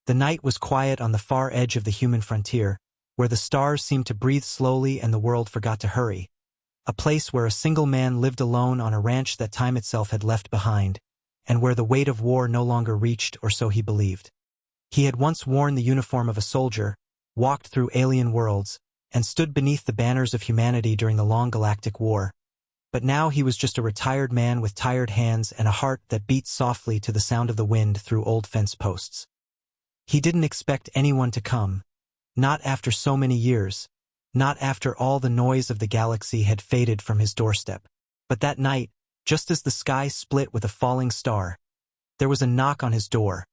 The night was quiet on the far edge of the human frontier, where the stars seemed to breathe slowly and the world forgot to hurry. A place where a single man lived alone on a ranch that time itself had left behind, and where the weight of war no longer reached, or so he believed. He had once worn the uniform of a soldier, walked through alien worlds, and stood beneath the banners of humanity during the long galactic war. But now he was just a retired man with tired hands and a heart that beat softly to the sound of the wind through old fence posts. He didn't expect anyone to come, not after so many years, not after all the noise of the galaxy had faded from his doorstep. But that night, just as the sky split with a falling star, there was a knock on his door.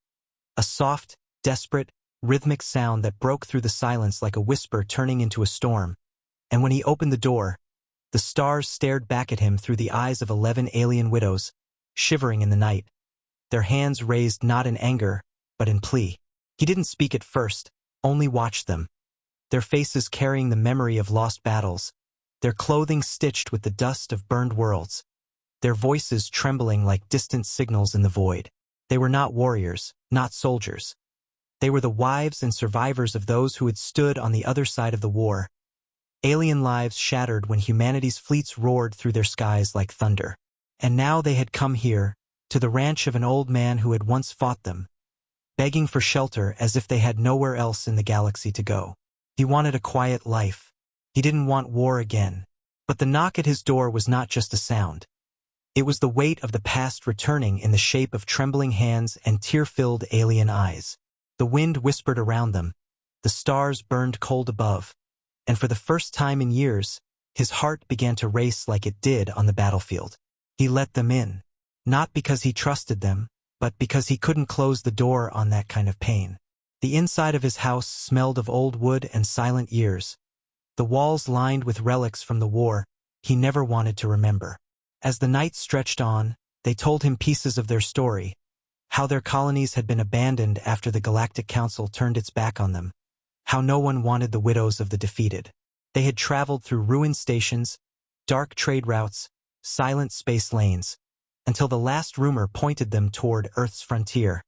A soft, desperate, rhythmic sound that broke through the silence like a whisper turning into a storm. And when he opened the door, the stars stared back at him through the eyes of 11 alien widows, shivering in the night, their hands raised not in anger, but in plea. He didn't speak at first, only watched them, their faces carrying the memory of lost battles, their clothing stitched with the dust of burned worlds, their voices trembling like distant signals in the void. They were not warriors, not soldiers. They were the wives and survivors of those who had stood on the other side of the war. Alien lives shattered when humanity's fleets roared through their skies like thunder. And now they had come here, to the ranch of an old man who had once fought them, begging for shelter as if they had nowhere else in the galaxy to go. He wanted a quiet life. He didn't want war again. But the knock at his door was not just a sound. It was the weight of the past returning in the shape of trembling hands and tear-filled alien eyes. The wind whispered around them, the stars burned cold above, and for the first time in years, his heart began to race like it did on the battlefield. He let them in, not because he trusted them, but because he couldn't close the door on that kind of pain. The inside of his house smelled of old wood and silent years, the walls lined with relics from the war he never wanted to remember. As the night stretched on, they told him pieces of their story, how their colonies had been abandoned after the Galactic Council turned its back on them, how no one wanted the widows of the defeated. They had traveled through ruined stations, dark trade routes, silent space lanes, until the last rumor pointed them toward Earth's frontier,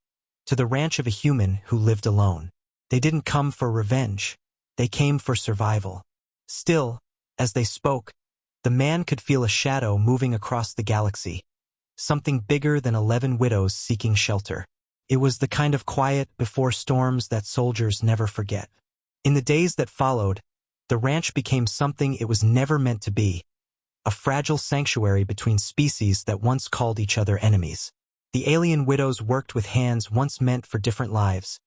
to the ranch of a human who lived alone. They didn't come for revenge, they came for survival. Still, as they spoke, the man could feel a shadow moving across the galaxy, something bigger than 11 widows seeking shelter. It was the kind of quiet before storms that soldiers never forget. In the days that followed, the ranch became something it was never meant to be, a fragile sanctuary between species that once called each other enemies. The alien widows worked with hands once meant for different lives,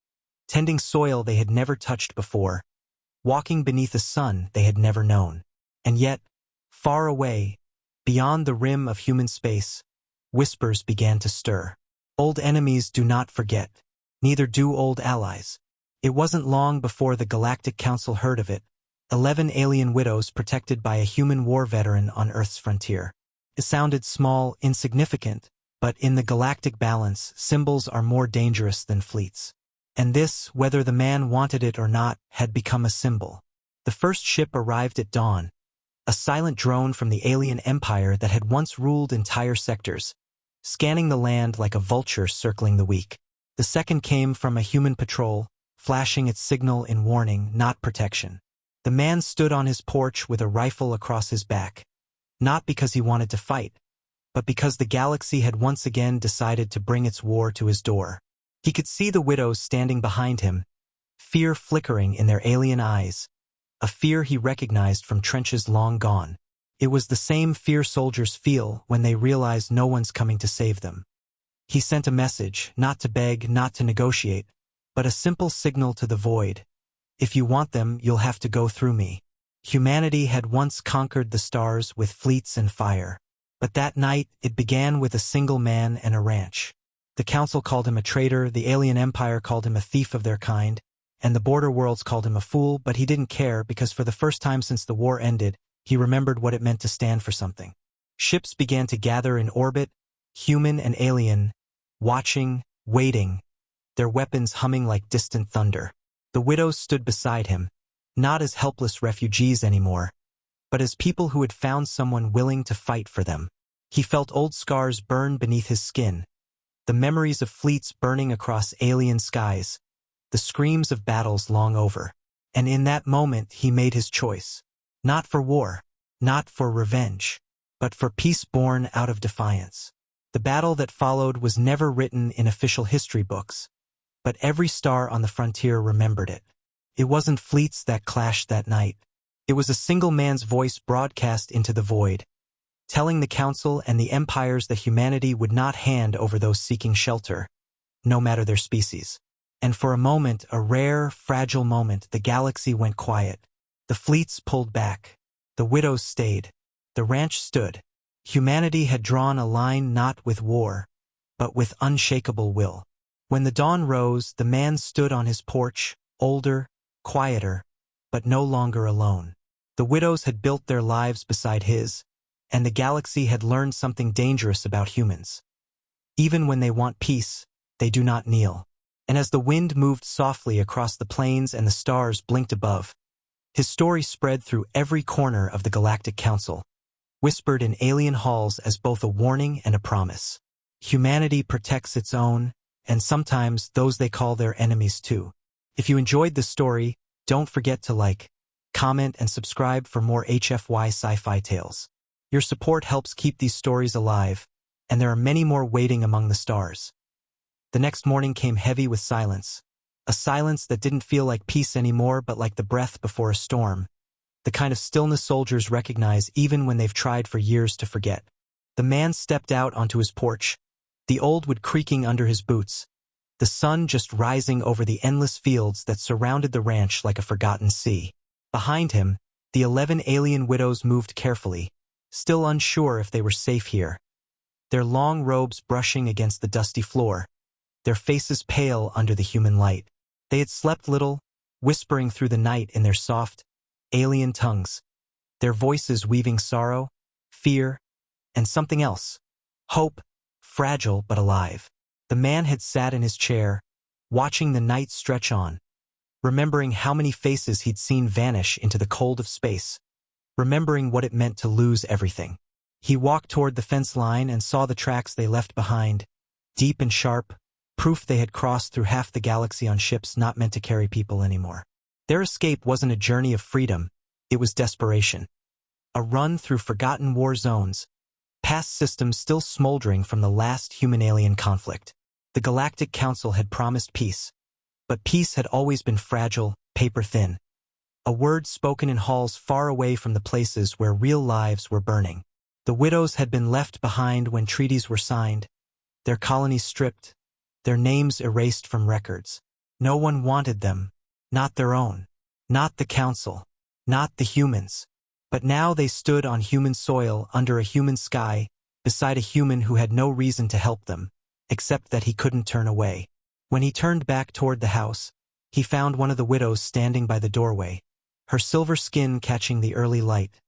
tending soil they had never touched before, walking beneath a sun they had never known. And yet, far away, beyond the rim of human space, whispers began to stir. Old enemies do not forget, neither do old allies. It wasn't long before the Galactic Council heard of it, 11 alien widows protected by a human war veteran on Earth's frontier. It sounded small, insignificant, but in the galactic balance, symbols are more dangerous than fleets. And this, whether the man wanted it or not, had become a symbol. The first ship arrived at dawn, a silent drone from the alien empire that had once ruled entire sectors, scanning the land like a vulture circling the weak. The second came from a human patrol, flashing its signal in warning, not protection. The man stood on his porch with a rifle across his back, not because he wanted to fight, but because the galaxy had once again decided to bring its war to his door. He could see the widows standing behind him, fear flickering in their alien eyes, a fear he recognized from trenches long gone. It was the same fear soldiers feel when they realize no one's coming to save them. He sent a message, not to beg, not to negotiate, but a simple signal to the void. If you want them, you'll have to go through me. Humanity had once conquered the stars with fleets and fire. But that night, it began with a single man and a ranch. The Council called him a traitor, the alien empire called him a thief of their kind, and the border worlds called him a fool, but he didn't care because for the first time since the war ended, he remembered what it meant to stand for something. Ships began to gather in orbit, human and alien, watching, waiting, their weapons humming like distant thunder. The widows stood beside him, not as helpless refugees anymore, but as people who had found someone willing to fight for them. He felt old scars burn beneath his skin, the memories of fleets burning across alien skies, the screams of battles long over. And in that moment he made his choice. Not for war, not for revenge, but for peace born out of defiance. The battle that followed was never written in official history books, but every star on the frontier remembered it. It wasn't fleets that clashed that night. It was a single man's voice broadcast into the void, telling the Council and the empires that humanity would not hand over those seeking shelter, no matter their species. And for a moment, a rare, fragile moment, the galaxy went quiet. The fleets pulled back. The widows stayed. The ranch stood. Humanity had drawn a line not with war, but with unshakable will. When the dawn rose, the man stood on his porch, older, quieter, but no longer alone. The widows had built their lives beside his, and the galaxy had learned something dangerous about humans. Even when they want peace, they do not kneel. And as the wind moved softly across the plains and the stars blinked above, his story spread through every corner of the Galactic Council, whispered in alien halls as both a warning and a promise. Humanity protects its own, and sometimes those they call their enemies too. If you enjoyed this story, don't forget to like, comment, and subscribe for more HFY sci-fi tales. Your support helps keep these stories alive, and there are many more waiting among the stars. The next morning came heavy with silence, a silence that didn't feel like peace anymore but like the breath before a storm, the kind of stillness soldiers recognize even when they've tried for years to forget. The man stepped out onto his porch, the old wood creaking under his boots, the sun just rising over the endless fields that surrounded the ranch like a forgotten sea. Behind him, the 11 alien widows moved carefully, still unsure if they were safe here. Their long robes brushing against the dusty floor, their faces pale under the human light. They had slept little, whispering through the night in their soft, alien tongues, their voices weaving sorrow, fear, and something else. Hope, fragile but alive. The man had sat in his chair, watching the night stretch on, remembering how many faces he'd seen vanish into the cold of space, remembering what it meant to lose everything. He walked toward the fence line and saw the tracks they left behind, deep and sharp, proof they had crossed through half the galaxy on ships not meant to carry people anymore. Their escape wasn't a journey of freedom, it was desperation. A run through forgotten war zones, past systems still smoldering from the last human-alien conflict. The Galactic Council had promised peace, but peace had always been fragile, paper-thin. A word spoken in halls far away from the places where real lives were burning. The widows had been left behind when treaties were signed, their colonies stripped, their names erased from records. No one wanted them, not their own, not the Council, not the humans. But now they stood on human soil under a human sky, beside a human who had no reason to help them, except that he couldn't turn away. When he turned back toward the house, he found one of the widows standing by the doorway, her silver skin catching the early light,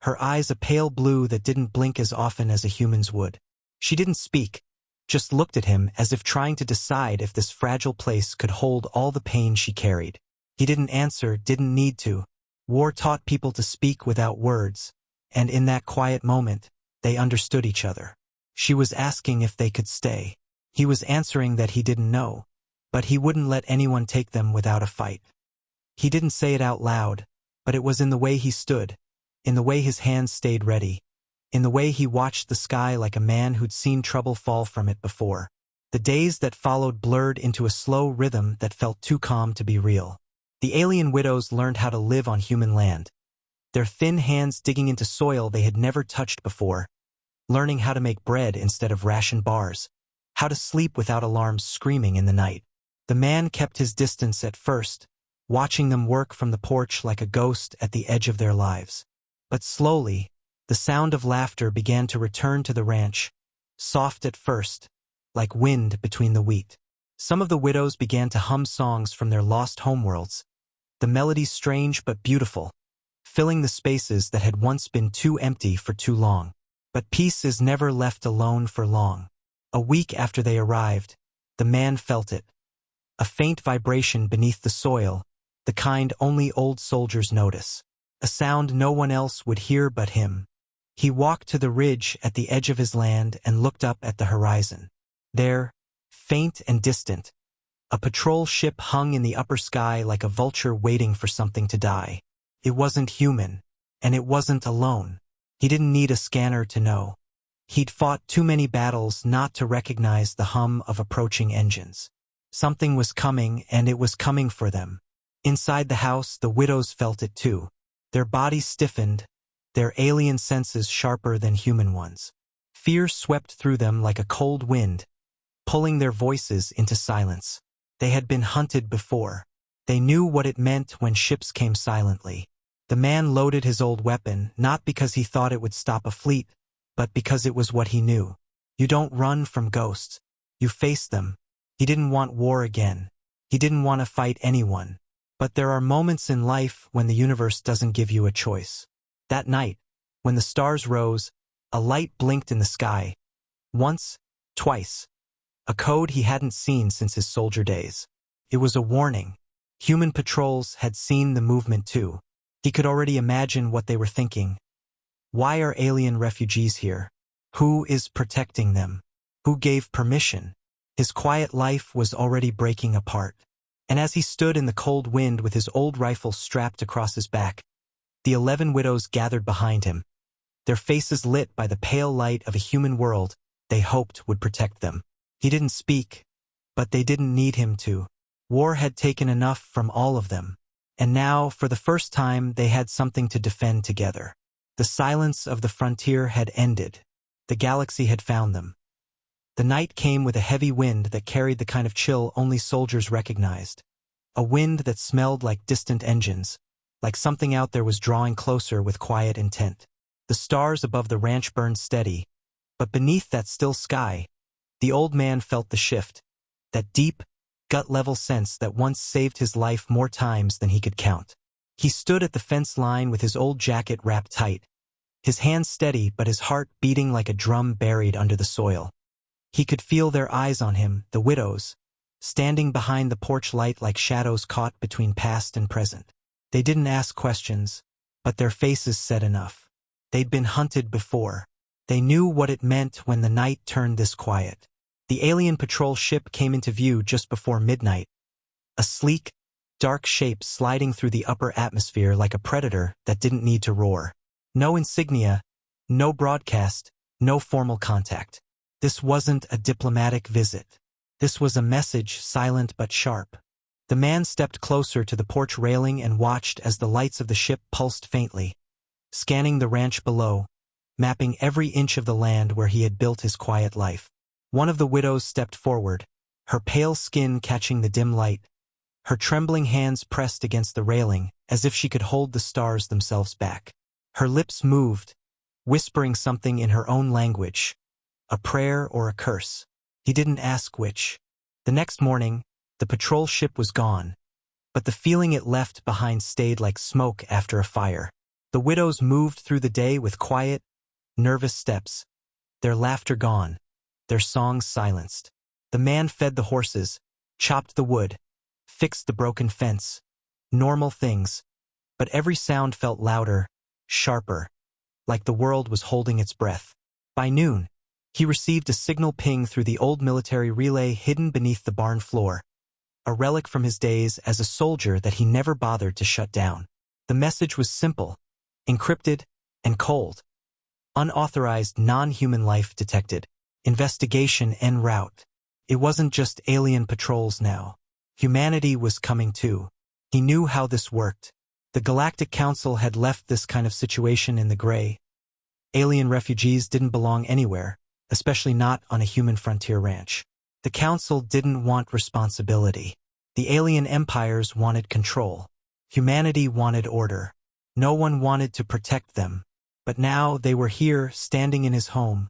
her eyes a pale blue that didn't blink as often as a human's would. She didn't speak, just looked at him as if trying to decide if this fragile place could hold all the pain she carried. He didn't answer, didn't need to. War taught people to speak without words, and in that quiet moment, they understood each other. She was asking if they could stay. He was answering that he didn't know, but he wouldn't let anyone take them without a fight. He didn't say it out loud, but it was in the way he stood, in the way his hands stayed ready, in the way he watched the sky like a man who'd seen trouble fall from it before. The days that followed blurred into a slow rhythm that felt too calm to be real. The alien widows learned how to live on human land, their thin hands digging into soil they had never touched before, learning how to make bread instead of ration bars, how to sleep without alarms screaming in the night. The man kept his distance at first, watching them work from the porch like a ghost at the edge of their lives. But slowly, the sound of laughter began to return to the ranch, soft at first, like wind between the wheat. Some of the widows began to hum songs from their lost homeworlds, the melodies strange but beautiful, filling the spaces that had once been too empty for too long. But peace is never left alone for long. A week after they arrived, the man felt it. A faint vibration beneath the soil, the kind only old soldiers notice. A sound no one else would hear but him. He walked to the ridge at the edge of his land and looked up at the horizon. There, faint and distant, A patrol ship hung in the upper sky like a vulture waiting for something to die. It wasn't human, and it wasn't alone. He didn't need a scanner to know. He'd fought too many battles not to recognize the hum of approaching engines. Something was coming, and it was coming for them. Inside the house, the widows felt it too. Their bodies stiffened, their alien senses sharper than human ones. Fear swept through them like a cold wind, pulling their voices into silence. They had been hunted before. They knew what it meant when ships came silently. The man loaded his old weapon, not because he thought it would stop a fleet, but because it was what he knew. You don't run from ghosts. You face them. He didn't want war again. He didn't want to fight anyone. But there are moments in life when the universe doesn't give you a choice. That night, when the stars rose, a light blinked in the sky. Once, twice. A code he hadn't seen since his soldier days. It was a warning. Human patrols had seen the movement too. He could already imagine what they were thinking. Why are alien refugees here? Who is protecting them? Who gave permission? His quiet life was already breaking apart. And as he stood in the cold wind with his old rifle strapped across his back, the 11 widows gathered behind him, their faces lit by the pale light of a human world they hoped would protect them. He didn't speak, but they didn't need him to. War had taken enough from all of them, and now, for the first time, they had something to defend together. The silence of the frontier had ended. The galaxy had found them. The night came with a heavy wind that carried the kind of chill only soldiers recognized. A wind that smelled like distant engines, like something out there was drawing closer with quiet intent. The stars above the ranch burned steady, but beneath that still sky, the old man felt the shift, that deep, gut-level sense that once saved his life more times than he could count. He stood at the fence line with his old jacket wrapped tight, his hands steady but his heart beating like a drum buried under the soil. He could feel their eyes on him, the widows, standing behind the porch light like shadows caught between past and present. They didn't ask questions, but their faces said enough. They'd been hunted before. They knew what it meant when the night turned this quiet. The alien patrol ship came into view just before midnight, a sleek, dark shape sliding through the upper atmosphere like a predator that didn't need to roar. No insignia, no broadcast, no formal contact. This wasn't a diplomatic visit. This was a message, silent but sharp. The man stepped closer to the porch railing and watched as the lights of the ship pulsed faintly, scanning the ranch below, mapping every inch of the land where he had built his quiet life. One of the widows stepped forward, her pale skin catching the dim light, her trembling hands pressed against the railing as if she could hold the stars themselves back. Her lips moved, whispering something in her own language, a prayer or a curse. He didn't ask which. The next morning, the patrol ship was gone, but the feeling it left behind stayed like smoke after a fire. The widows moved through the day with quiet, nervous steps, their laughter gone, their songs silenced. The man fed the horses, chopped the wood, fixed the broken fence. Normal things, but every sound felt louder, sharper, like the world was holding its breath. By noon, he received a signal ping through the old military relay hidden beneath the barn floor, a relic from his days as a soldier that he never bothered to shut down. The message was simple, encrypted, and cold. Unauthorized non-human life detected. Investigation en route. It wasn't just alien patrols now. Humanity was coming too. He knew how this worked. The Galactic Council had left this kind of situation in the gray. Alien refugees didn't belong anywhere, especially not on a human frontier ranch. The Council didn't want responsibility. The alien empires wanted control. Humanity wanted order. No one wanted to protect them. But now they were here, standing in his home,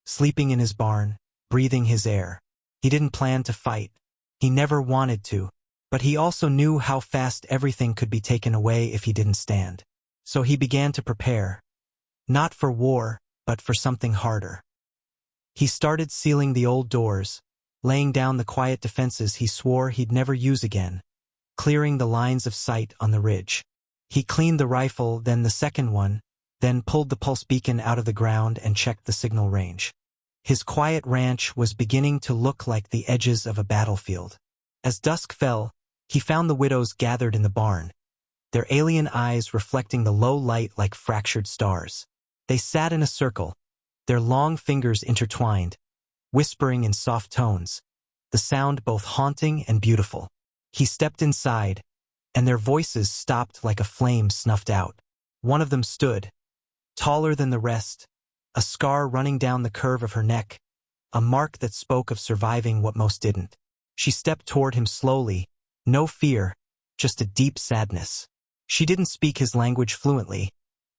sleeping in his barn, breathing his air. He didn't plan to fight. He never wanted to. But he also knew how fast everything could be taken away if he didn't stand. So he began to prepare. Not for war, but for something harder. He started sealing the old doors, laying down the quiet defenses he swore he'd never use again, clearing the lines of sight on the ridge. He cleaned the rifle, then the second one, then pulled the pulse beacon out of the ground and checked the signal range. His quiet ranch was beginning to look like the edges of a battlefield. As dusk fell, he found the widows gathered in the barn, their alien eyes reflecting the low light like fractured stars. They sat in a circle, their long fingers intertwined, whispering in soft tones, the sound both haunting and beautiful. He stepped inside, and their voices stopped like a flame snuffed out. One of them stood, taller than the rest, a scar running down the curve of her neck, a mark that spoke of surviving what most didn't. She stepped toward him slowly, no fear, just a deep sadness. She didn't speak his language fluently,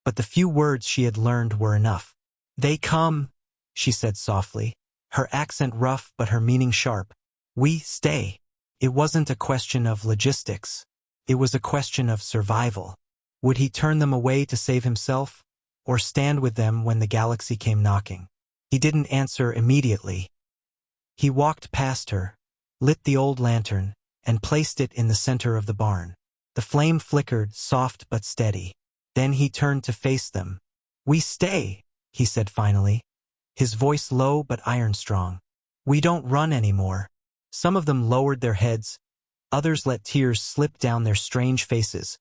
but the few words she had learned were enough. "They come," she said softly, her accent rough but her meaning sharp. "We stay." It wasn't a question of logistics. It was a question of survival. Would he turn them away to save himself, or stand with them when the galaxy came knocking? He didn't answer immediately. He walked past her, lit the old lantern, and placed it in the center of the barn. The flame flickered, soft but steady. Then he turned to face them. "We stay," he said finally, his voice low but iron-strong. "We don't run anymore." Some of them lowered their heads, others let tears slip down their strange faces,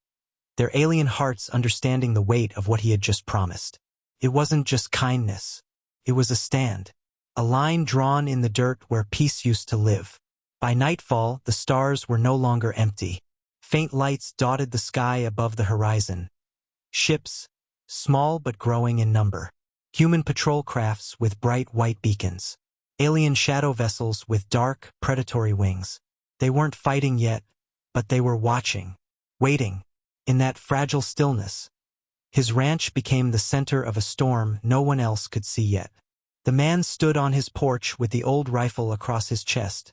their alien hearts understanding the weight of what he had just promised. It wasn't just kindness. It was a stand, a line drawn in the dirt where peace used to live. By nightfall, the stars were no longer empty. Faint lights dotted the sky above the horizon. Ships, small but growing in number. Human patrol crafts with bright white beacons. Alien shadow vessels with dark, predatory wings. They weren't fighting yet, but they were watching, waiting, in that fragile stillness. His ranch became the center of a storm no one else could see yet. The man stood on his porch with the old rifle across his chest,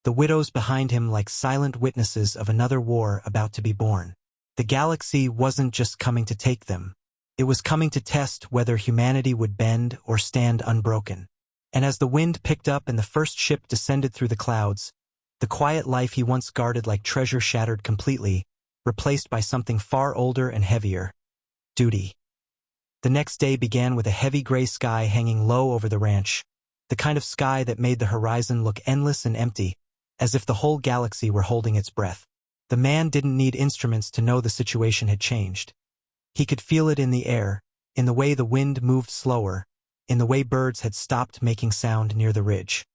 the widows behind him like silent witnesses of another war about to be born. The galaxy wasn't just coming to take them. It was coming to test whether humanity would bend or stand unbroken. And as the wind picked up and the first ship descended through the clouds, the quiet life he once guarded like treasure shattered completely, replaced by something far older and heavier: duty. The next day began with a heavy gray sky hanging low over the ranch, the kind of sky that made the horizon look endless and empty, as if the whole galaxy were holding its breath. The man didn't need instruments to know the situation had changed. He could feel it in the air, in the way the wind moved slower, in the way birds had stopped making sound near the ridge.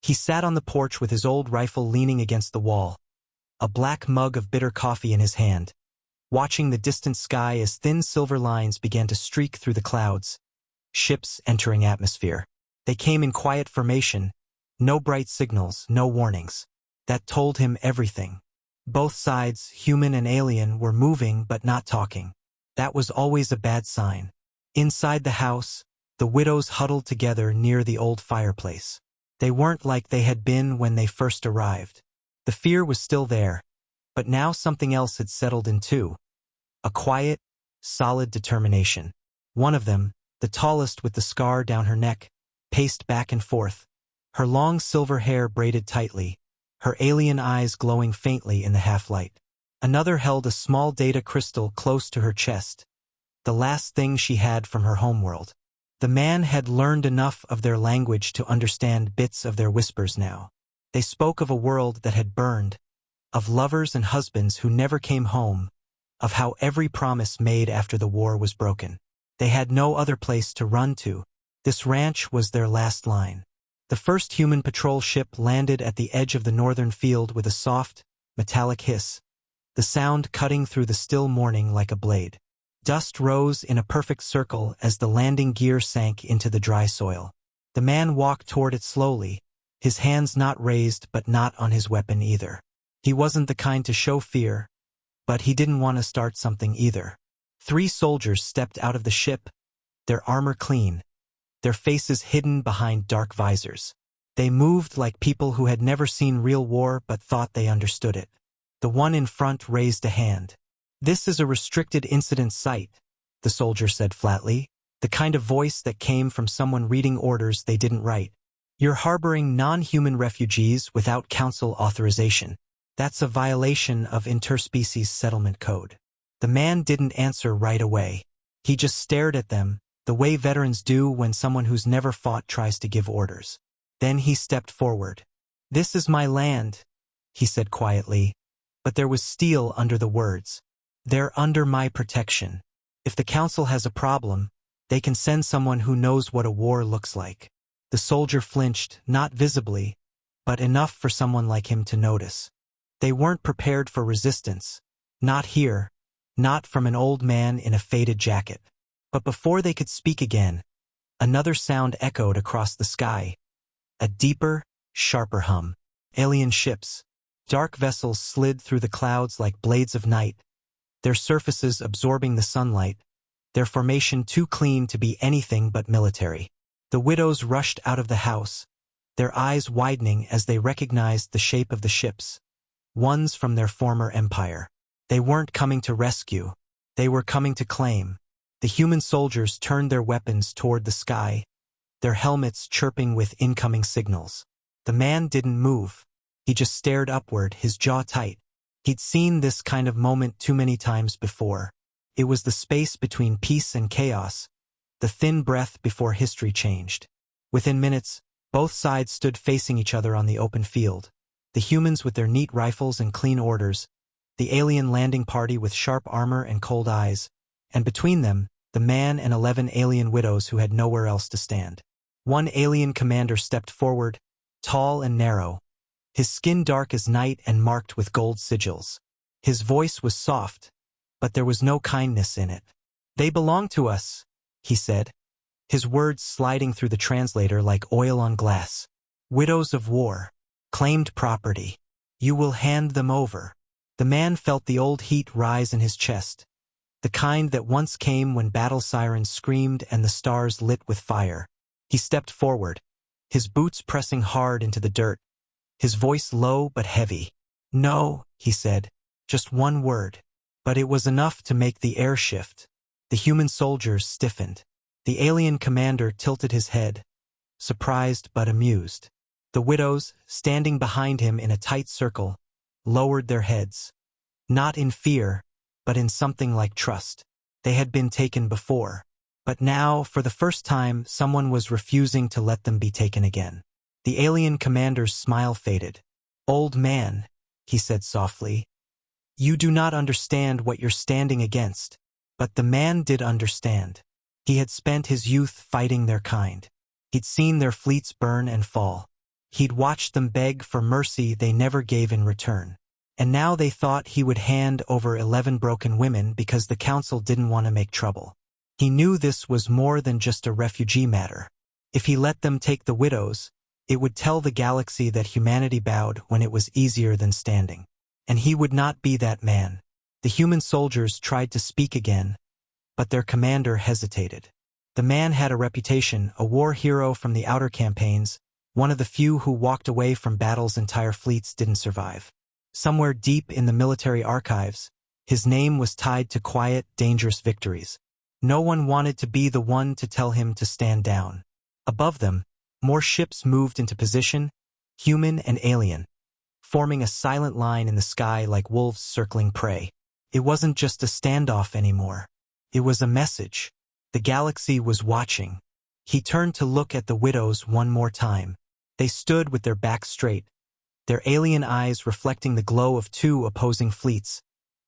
He sat on the porch with his old rifle leaning against the wall, a black mug of bitter coffee in his hand, watching the distant sky as thin silver lines began to streak through the clouds. Ships entering atmosphere. They came in quiet formation, no bright signals, no warnings. That told him everything. Both sides, human and alien, were moving but not talking. That was always a bad sign. Inside the house, the widows huddled together near the old fireplace. They weren't like they had been when they first arrived. The fear was still there, but now something else had settled in too. A quiet, solid determination. One of them, the tallest with the scar down her neck, paced back and forth, her long silver hair braided tightly, her alien eyes glowing faintly in the half-light. Another held a small data crystal close to her chest, the last thing she had from her homeworld. The man had learned enough of their language to understand bits of their whispers now. They spoke of a world that had burned, of lovers and husbands who never came home, of how every promise made after the war was broken. They had no other place to run to. This ranch was their last line. The first human patrol ship landed at the edge of the northern field with a soft, metallic hiss, the sound cutting through the still morning like a blade. Dust rose in a perfect circle as the landing gear sank into the dry soil. The man walked toward it slowly, his hands not raised but not on his weapon either. He wasn't the kind to show fear, but he didn't want to start something either. 3 soldiers stepped out of the ship, their armor clean, their faces hidden behind dark visors. They moved like people who had never seen real war but thought they understood it. The one in front raised a hand. "This is a restricted incident site," the soldier said flatly, the kind of voice that came from someone reading orders they didn't write. "You're harboring non-human refugees without council authorization. That's a violation of interspecies settlement code." The man didn't answer right away. He just stared at them, the way veterans do when someone who's never fought tries to give orders. Then he stepped forward. "This is my land," he said quietly, but there was steel under the words. They're under my protection. If the council has a problem, they can send someone who knows what a war looks like. The soldier flinched, not visibly, but enough for someone like him to notice. They weren't prepared for resistance. Not here, not from an old man in a faded jacket. But before they could speak again, another sound echoed across the sky. A deeper, sharper hum. Alien ships. Dark vessels slid through the clouds like blades of night, their surfaces absorbing the sunlight, their formation too clean to be anything but military. The widows rushed out of the house, their eyes widening as they recognized the shape of the ships, ones from their former empire. They weren't coming to rescue, they were coming to claim. The human soldiers turned their weapons toward the sky, their helmets chirping with incoming signals. The man didn't move. He just stared upward, his jaw tight. He'd seen this kind of moment too many times before. It was the space between peace and chaos, the thin breath before history changed. Within minutes, both sides stood facing each other on the open field. The humans with their neat rifles and clean orders, the alien landing party with sharp armor and cold eyes, and between them, the man and 11 alien widows who had nowhere else to stand. One alien commander stepped forward, tall and narrow, his skin dark as night and marked with gold sigils. His voice was soft, but there was no kindness in it. "They belong to us," he said, his words sliding through the translator like oil on glass. "Widows of war. Claimed property. You will hand them over." The man felt the old heat rise in his chest, the kind that once came when battle sirens screamed and the stars lit with fire. He stepped forward, his boots pressing hard into the dirt, his voice low but heavy. "No," he said, "just one word." But it was enough to make the air shift. The human soldiers stiffened. The alien commander tilted his head, surprised but amused. The widows, standing behind him in a tight circle, lowered their heads. Not in fear, but in something like trust. They had been taken before. But now, for the first time, someone was refusing to let them be taken again. The alien commander's smile faded. "Old man," he said softly, "you do not understand what you're standing against." But the man did understand. He had spent his youth fighting their kind. He'd seen their fleets burn and fall. He'd watched them beg for mercy they never gave in return. And now they thought he would hand over 11 broken women because the council didn't want to make trouble. He knew this was more than just a refugee matter. If he let them take the widows, it would tell the galaxy that humanity bowed when it was easier than standing. And he would not be that man. The human soldiers tried to speak again, but their commander hesitated. The man had a reputation, a war hero from the outer campaigns, one of the few who walked away from battles entire fleets didn't survive. Somewhere deep in the military archives, his name was tied to quiet, dangerous victories. No one wanted to be the one to tell him to stand down. Above them, more ships moved into position, human and alien, forming a silent line in the sky like wolves circling prey. It wasn't just a standoff anymore. It was a message. The galaxy was watching. He turned to look at the widows one more time. They stood with their backs straight, their alien eyes reflecting the glow of two opposing fleets,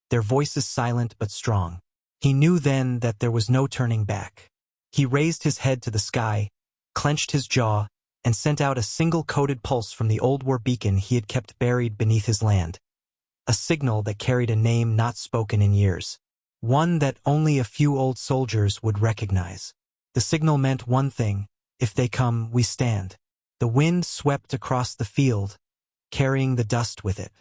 their voices silent but strong. He knew then that there was no turning back. He raised his head to the sky, clenched his jaw, and sent out a single coded pulse from the old war beacon he had kept buried beneath his land. A signal that carried a name not spoken in years. One that only a few old soldiers would recognize. The signal meant one thing: if they come, we stand. The wind swept across the field, carrying the dust with it.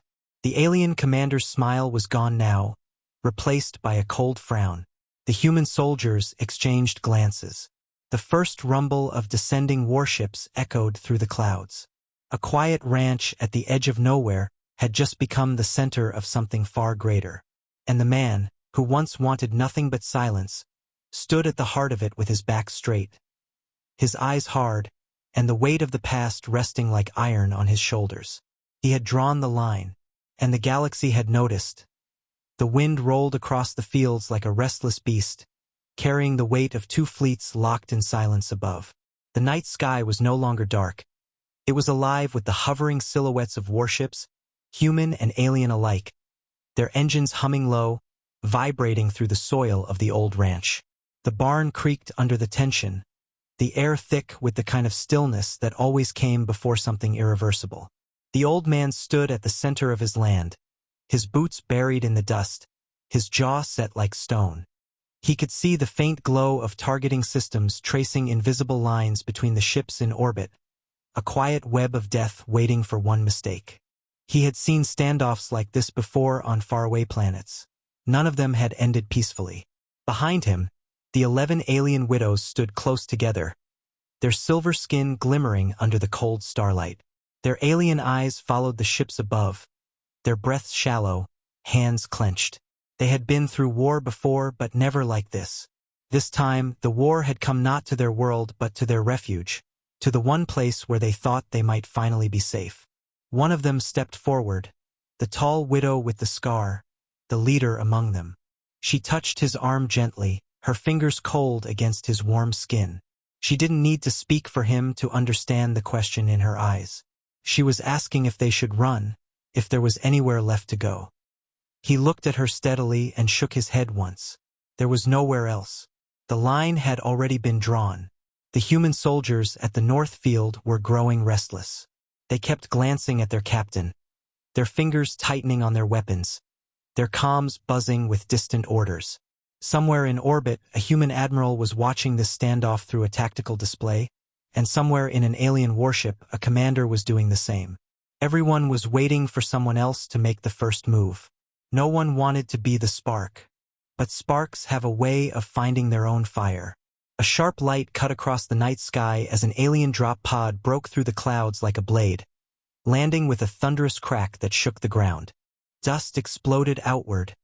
The alien commander's smile was gone now, replaced by a cold frown. The human soldiers exchanged glances. The first rumble of descending warships echoed through the clouds. A quiet ranch at the edge of nowhere had just become the center of something far greater. And the man, who once wanted nothing but silence, stood at the heart of it with his back straight, his eyes hard, and the weight of the past resting like iron on his shoulders. He had drawn the line, and the galaxy had noticed. The wind rolled across the fields like a restless beast, carrying the weight of two fleets locked in silence above. The night sky was no longer dark. It was alive with the hovering silhouettes of warships, human and alien alike, their engines humming low, vibrating through the soil of the old ranch. The barn creaked under the tension, the air thick with the kind of stillness that always came before something irreversible. The old man stood at the center of his land, his boots buried in the dust, his jaw set like stone. He could see the faint glow of targeting systems tracing invisible lines between the ships in orbit, a quiet web of death waiting for one mistake. He had seen standoffs like this before on faraway planets. None of them had ended peacefully. Behind him, the 11 alien widows stood close together, their silver skin glimmering under the cold starlight. Their alien eyes followed the ships above, their breaths shallow, hands clenched. They had been through war before, but never like this. This time, the war had come not to their world but to their refuge, to the one place where they thought they might finally be safe. One of them stepped forward, the tall widow with the scar, the leader among them. She touched his arm gently, her fingers cold against his warm skin. She didn't need to speak for him to understand the question in her eyes. She was asking if they should run, if there was anywhere left to go. He looked at her steadily and shook his head once. There was nowhere else. The line had already been drawn. The human soldiers at the north field were growing restless. They kept glancing at their captain, their fingers tightening on their weapons, their comms buzzing with distant orders. Somewhere in orbit, a human admiral was watching this standoff through a tactical display, and somewhere in an alien warship, a commander was doing the same. Everyone was waiting for someone else to make the first move. No one wanted to be the spark. But sparks have a way of finding their own fire. A sharp light cut across the night sky as an alien drop pod broke through the clouds like a blade, landing with a thunderous crack that shook the ground. Dust exploded outward,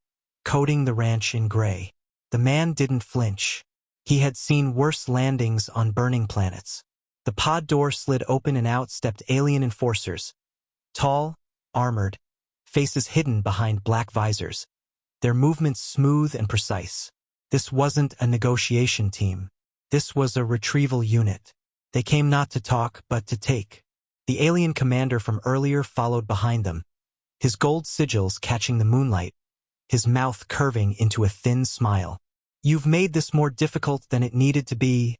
coating the ranch in gray. The man didn't flinch. He had seen worse landings on burning planets. The pod door slid open and out stepped alien enforcers. Tall, armored, faces hidden behind black visors. Their movements smooth and precise. This wasn't a negotiation team. This was a retrieval unit. They came not to talk, but to take. The alien commander from earlier followed behind them, his gold sigils catching the moonlight, his mouth curving into a thin smile. "You've made this more difficult than it needed to be,"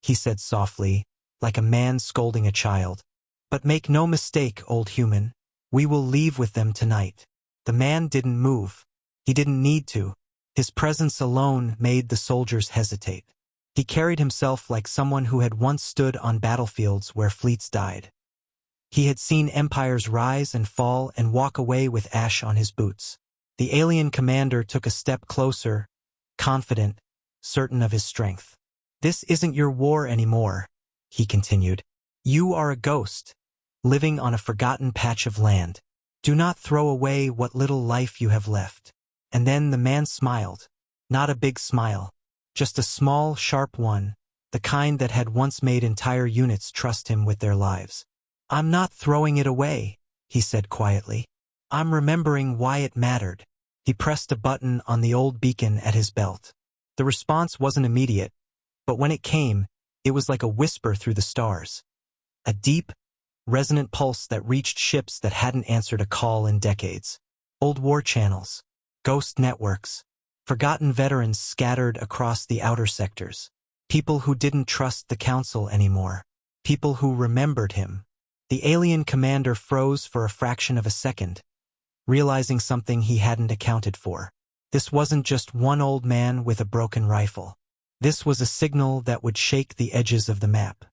he said softly, like a man scolding a child. "But make no mistake, old human, we will leave with them tonight." The man didn't move. He didn't need to. His presence alone made the soldiers hesitate. He carried himself like someone who had once stood on battlefields where fleets died. He had seen empires rise and fall and walk away with ash on his boots. The alien commander took a step closer, confident, certain of his strength. "This isn't your war anymore," he continued. "You are a ghost, living on a forgotten patch of land. Do not throw away what little life you have left." And then the man smiled. Not a big smile, just a small, sharp one, the kind that had once made entire units trust him with their lives. "I'm not throwing it away," he said quietly. "I'm remembering why it mattered." He pressed a button on the old beacon at his belt. The response wasn't immediate, but when it came, it was like a whisper through the stars. A deep, resonant pulse that reached ships that hadn't answered a call in decades. Old war channels, ghost networks, forgotten veterans scattered across the outer sectors. People who didn't trust the Council anymore. People who remembered him. The alien commander froze for a fraction of a second, realizing something he hadn't accounted for. This wasn't just one old man with a broken rifle. This was a signal that would shake the edges of the map.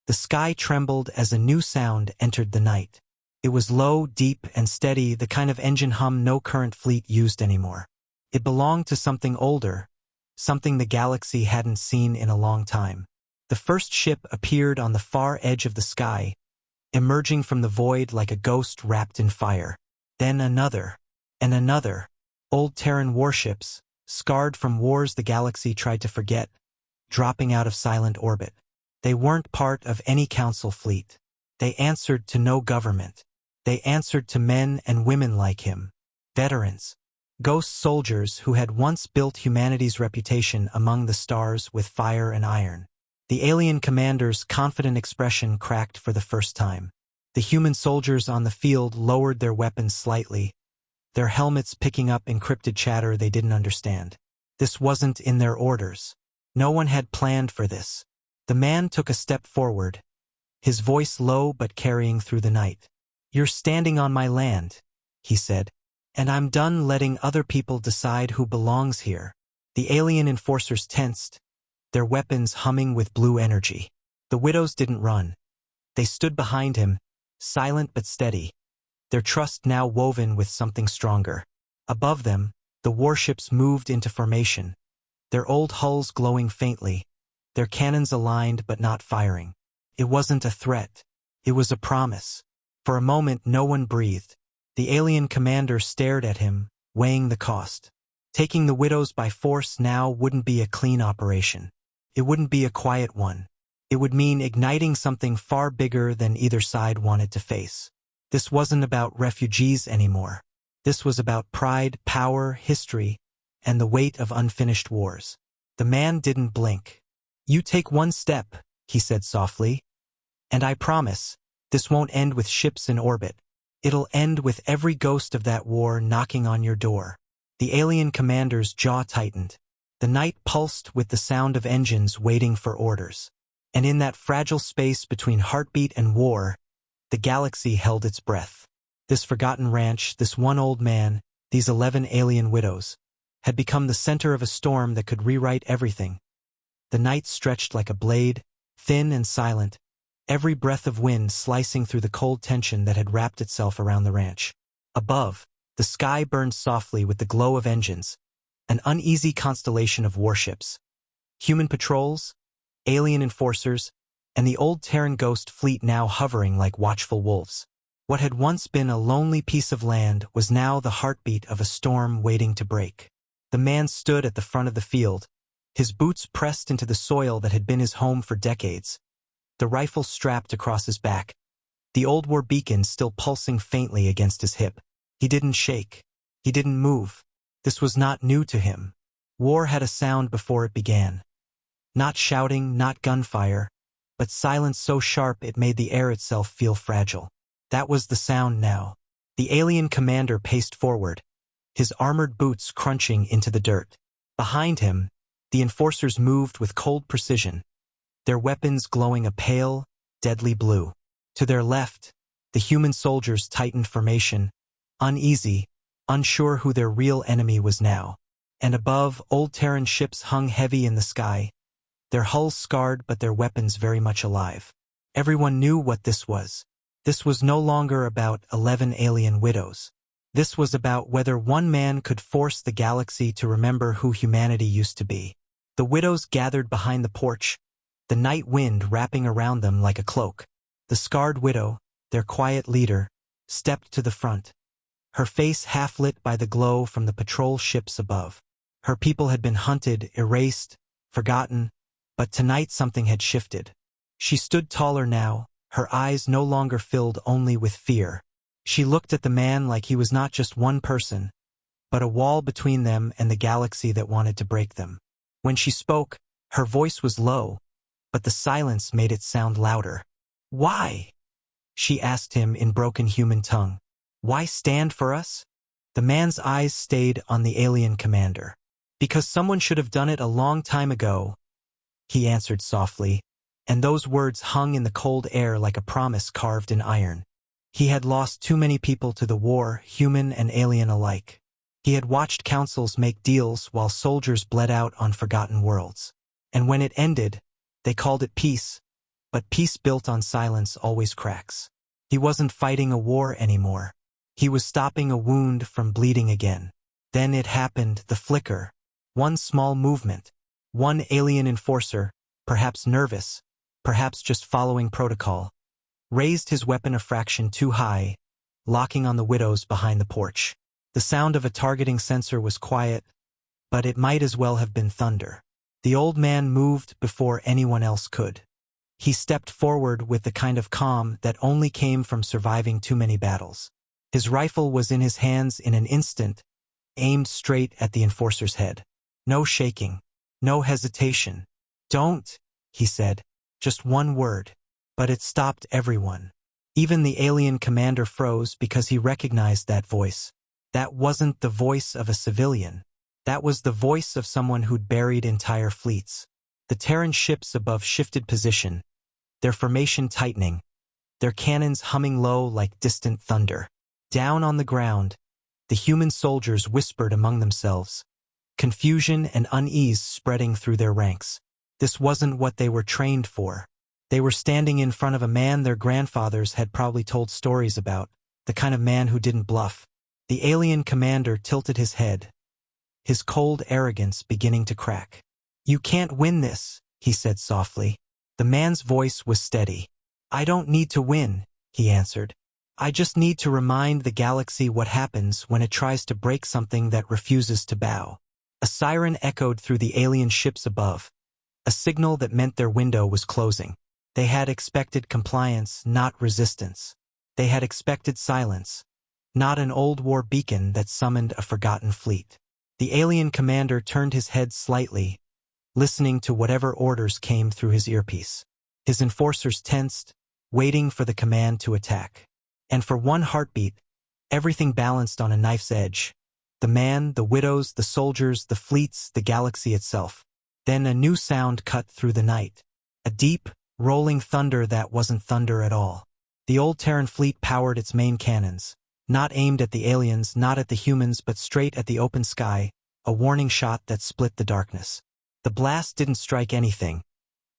The sky trembled as a new sound entered the night. It was low, deep, and steady, the kind of engine hum no current fleet used anymore. It belonged to something older, something the galaxy hadn't seen in a long time. The first ship appeared on the far edge of the sky, emerging from the void like a ghost wrapped in fire. Then another, and another. Old Terran warships, scarred from wars the galaxy tried to forget, dropping out of silent orbit. They weren't part of any council fleet. They answered to no government. They answered to men and women like him. Veterans. Ghost soldiers who had once built humanity's reputation among the stars with fire and iron. The alien commander's confident expression cracked for the first time. The human soldiers on the field lowered their weapons slightly, their helmets picking up encrypted chatter they didn't understand. This wasn't in their orders. No one had planned for this. The man took a step forward, his voice low but carrying through the night. "You're standing on my land," he said, "and I'm done letting other people decide who belongs here." The alien enforcers tensed, their weapons humming with blue energy. The widows didn't run. They stood behind him, silent but steady, their trust now woven with something stronger. Above them, the warships moved into formation, their old hulls glowing faintly, their cannons aligned but not firing. It wasn't a threat. It was a promise. For a moment no one breathed. The alien commander stared at him, weighing the cost. Taking the widows by force now wouldn't be a clean operation. It wouldn't be a quiet one. It would mean igniting something far bigger than either side wanted to face. This wasn't about refugees anymore. This was about pride, power, history, and the weight of unfinished wars. The man didn't blink. "You take one step," he said softly, "and I promise, this won't end with ships in orbit. It'll end with every ghost of that war knocking on your door." The alien commander's jaw tightened. The night pulsed with the sound of engines waiting for orders. And in that fragile space between heartbeat and war, the galaxy held its breath. This forgotten ranch, this one old man, these 11 alien widows, had become the center of a storm that could rewrite everything. The night stretched like a blade, thin and silent, every breath of wind slicing through the cold tension that had wrapped itself around the ranch. Above, the sky burned softly with the glow of engines, an uneasy constellation of warships. Human patrols, alien enforcers, and the old Terran ghost fleet now hovering like watchful wolves. What had once been a lonely piece of land was now the heartbeat of a storm waiting to break. The man stood at the front of the field, his boots pressed into the soil that had been his home for decades, the rifle strapped across his back, the old war beacon still pulsing faintly against his hip. He didn't shake. He didn't move. This was not new to him. War had a sound before it began. Not shouting, not gunfire, but silence so sharp it made the air itself feel fragile. That was the sound now. The alien commander paced forward, his armored boots crunching into the dirt. Behind him, the enforcers moved with cold precision, their weapons glowing a pale, deadly blue. To their left, the human soldiers tightened formation, uneasy, unsure who their real enemy was now. And above, old Terran ships hung heavy in the sky, their hulls scarred but their weapons very much alive. Everyone knew what this was. This was no longer about 11 alien widows. This was about whether one man could force the galaxy to remember who humanity used to be. The widows gathered behind the porch, the night wind wrapping around them like a cloak. The scarred widow, their quiet leader, stepped to the front, her face half lit by the glow from the patrol ships above. Her people had been hunted, erased, forgotten, but tonight something had shifted. She stood taller now, her eyes no longer filled only with fear. She looked at the man like he was not just one person, but a wall between them and the galaxy that wanted to break them. When she spoke, her voice was low, but the silence made it sound louder. "Why?" she asked him in broken human tongue. "Why stand for us?" The man's eyes stayed on the alien commander. "Because someone should have done it a long time ago," he answered softly, and those words hung in the cold air like a promise carved in iron. He had lost too many people to the war, human and alien alike. He had watched councils make deals while soldiers bled out on forgotten worlds. And when it ended, they called it peace, but peace built on silence always cracks. He wasn't fighting a war anymore. He was stopping a wound from bleeding again. Then it happened, the flicker. One small movement. One alien enforcer, perhaps nervous, perhaps just following protocol, raised his weapon a fraction too high, locking on the widows behind the porch. The sound of a targeting sensor was quiet, but it might as well have been thunder. The old man moved before anyone else could. He stepped forward with the kind of calm that only came from surviving too many battles. His rifle was in his hands in an instant, aimed straight at the enforcer's head. No shaking, no hesitation. "Don't," he said, just one word, but it stopped everyone. Even the alien commander froze because he recognized that voice. That wasn't the voice of a civilian. That was the voice of someone who'd buried entire fleets. The Terran ships above shifted position, their formation tightening, their cannons humming low like distant thunder. Down on the ground, the human soldiers whispered among themselves, confusion and unease spreading through their ranks. This wasn't what they were trained for. They were standing in front of a man their grandfathers had probably told stories about, the kind of man who didn't bluff. The alien commander tilted his head, his cold arrogance beginning to crack. "You can't win this," he said softly. The man's voice was steady. "I don't need to win," he answered. "I just need to remind the galaxy what happens when it tries to break something that refuses to bow." A siren echoed through the alien ships above, a signal that meant their window was closing. They had expected compliance, not resistance. They had expected silence, not an old war beacon that summoned a forgotten fleet. The alien commander turned his head slightly, listening to whatever orders came through his earpiece. His enforcers tensed, waiting for the command to attack. And for one heartbeat, everything balanced on a knife's edge. The man, the widows, the soldiers, the fleets, the galaxy itself. Then a new sound cut through the night. A deep, rolling thunder that wasn't thunder at all. The old Terran fleet powered its main cannons, not aimed at the aliens, not at the humans, but straight at the open sky, a warning shot that split the darkness. The blast didn't strike anything,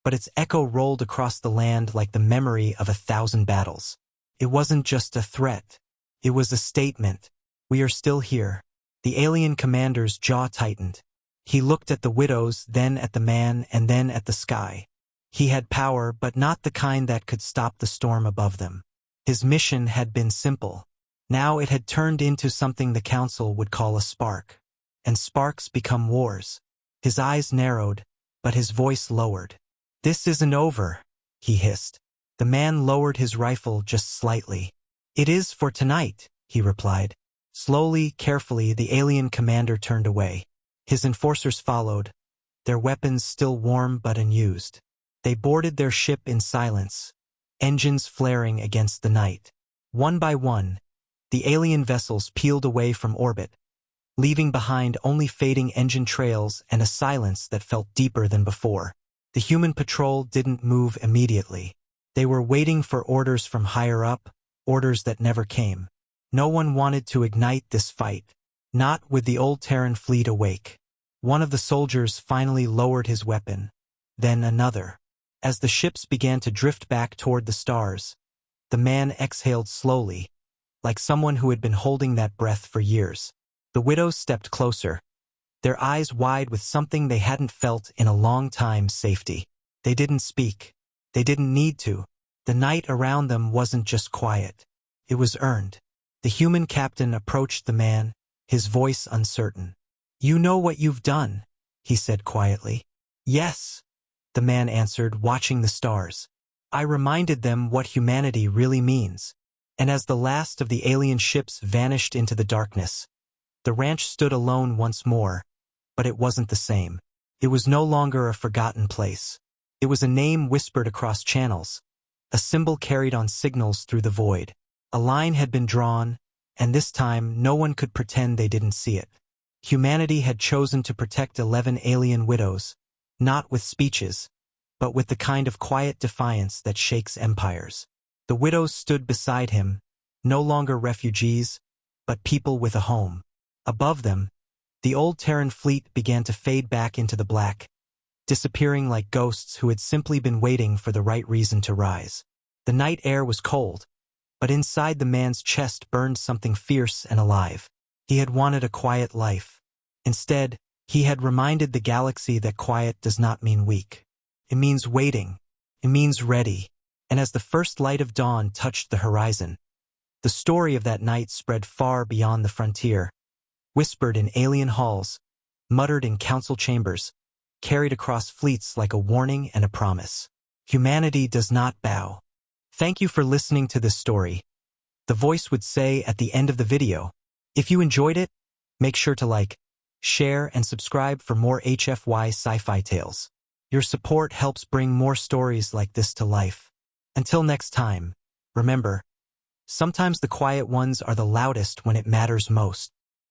but its echo rolled across the land like the memory of 1,000 battles. It wasn't just a threat. It was a statement. We are still here. The alien commander's jaw tightened. He looked at the widows, then at the man, and then at the sky. He had power, but not the kind that could stop the storm above them. His mission had been simple. Now it had turned into something the Council would call a spark. And sparks become wars. His eyes narrowed, but his voice lowered. "This isn't over," he hissed. The man lowered his rifle just slightly. "It is for tonight," he replied. Slowly, carefully, the alien commander turned away. His enforcers followed, their weapons still warm but unused. They boarded their ship in silence, engines flaring against the night. One by one, the alien vessels peeled away from orbit, leaving behind only fading engine trails and a silence that felt deeper than before. The human patrol didn't move immediately. They were waiting for orders from higher up, orders that never came. No one wanted to ignite this fight, not with the old Terran fleet awake. One of the soldiers finally lowered his weapon, then another. As the ships began to drift back toward the stars, the man exhaled slowly, like someone who had been holding that breath for years. The widows stepped closer, their eyes wide with something they hadn't felt in a long time: safety. They didn't speak. They didn't need to. The night around them wasn't just quiet. It was earned. The human captain approached the man, his voice uncertain. "You know what you've done," he said quietly. "Yes," the man answered, watching the stars. "I reminded them what humanity really means." And as the last of the alien ships vanished into the darkness, the ranch stood alone once more, but it wasn't the same. It was no longer a forgotten place. It was a name whispered across channels, a symbol carried on signals through the void. A line had been drawn, and this time no one could pretend they didn't see it. Humanity had chosen to protect 11 alien widows, not with speeches, but with the kind of quiet defiance that shakes empires. The widows stood beside him, no longer refugees, but people with a home. Above them, the old Terran fleet began to fade back into the black, disappearing like ghosts who had simply been waiting for the right reason to rise. The night air was cold, but inside the man's chest burned something fierce and alive. He had wanted a quiet life. Instead, he had reminded the galaxy that quiet does not mean weak. It means waiting. It means ready. And as the first light of dawn touched the horizon, the story of that night spread far beyond the frontier, whispered in alien halls, muttered in council chambers, carried across fleets like a warning and a promise. Humanity does not bow. Thank you for listening to this story, the voice would say at the end of the video. If you enjoyed it, make sure to like, share, and subscribe for more HFY sci-fi tales. Your support helps bring more stories like this to life. Until next time, Remember, sometimes the quiet ones are the loudest when it matters most.